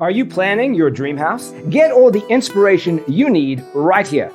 Are you planning your dream house? Get all the inspiration you need right here.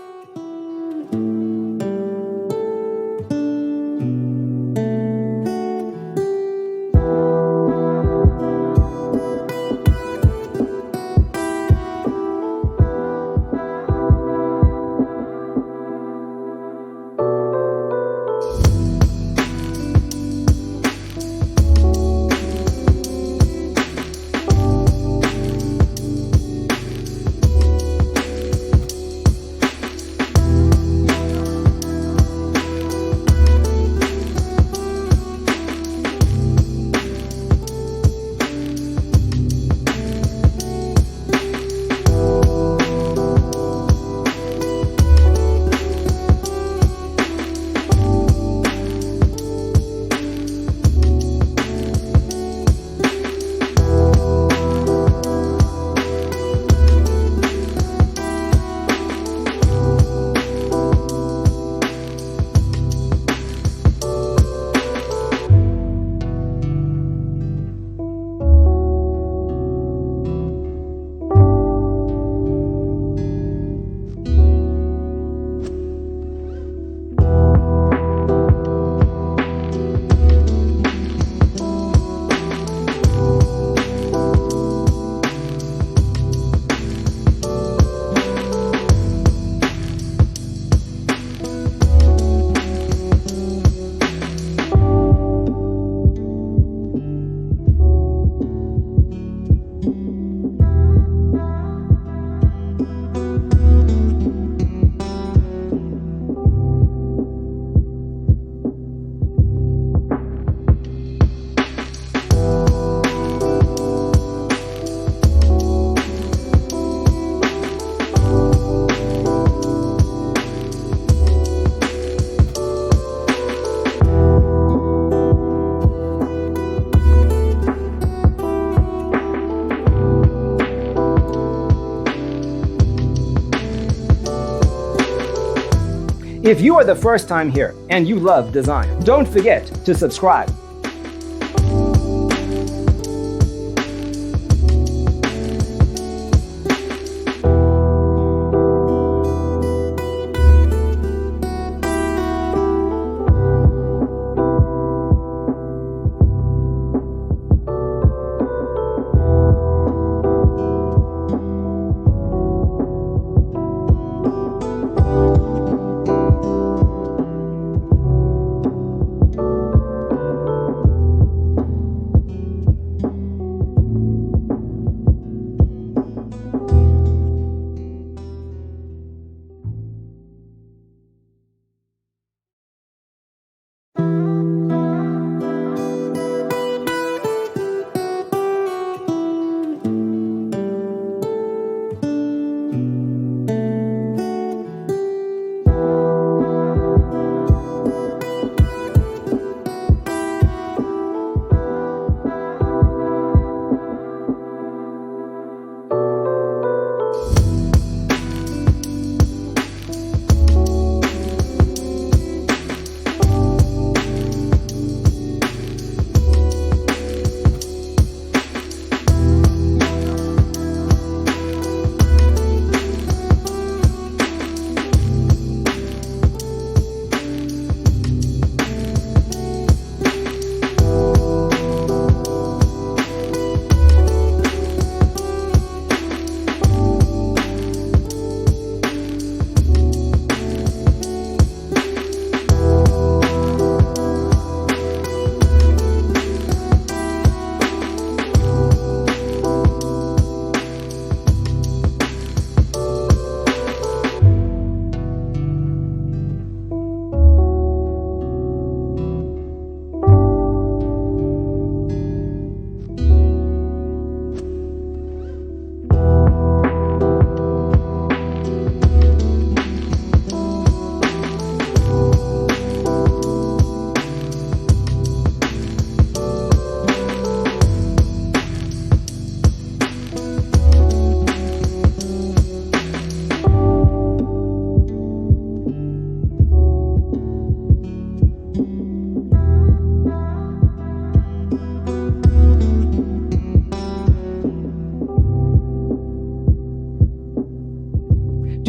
If you are the first time here and you love design, don't forget to subscribe.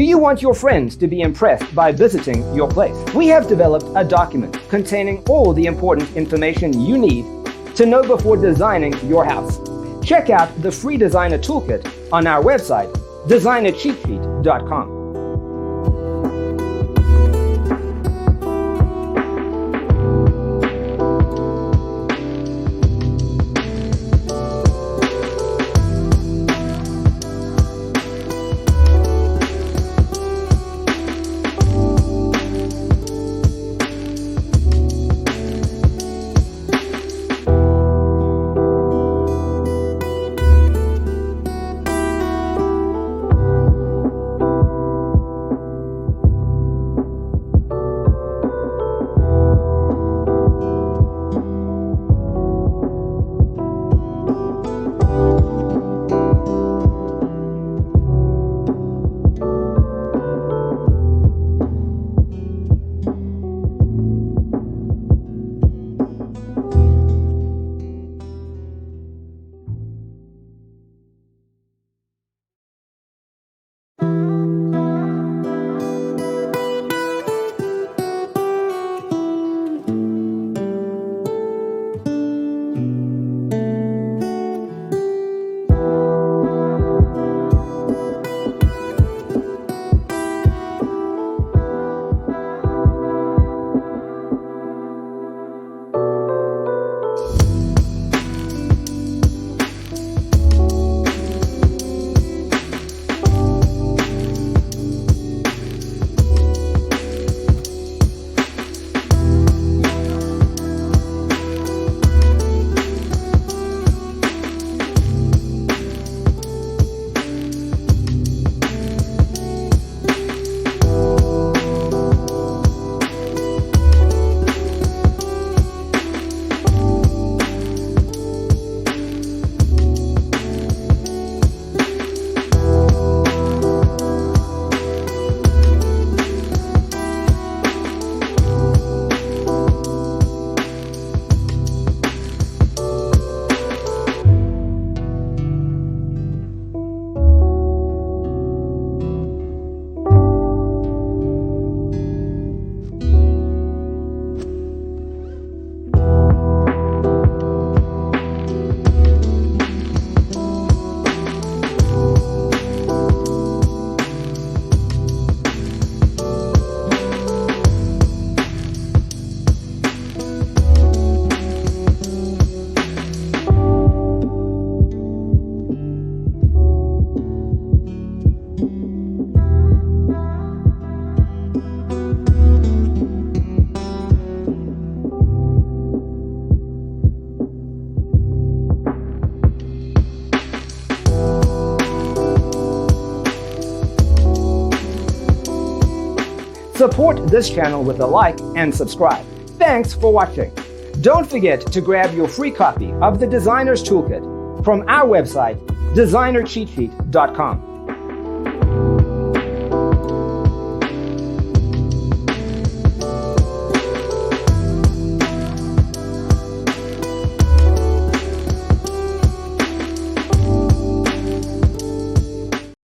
Do you want your friends to be impressed by visiting your place? We have developed a document containing all the important information you need to know before designing your house. Check out the free designer toolkit on our website, designercheatsheet.com. Support this channel with a like and subscribe. Thanks for watching. Don't forget to grab your free copy of the Designer's Toolkit from our website, designercheatsheet.com.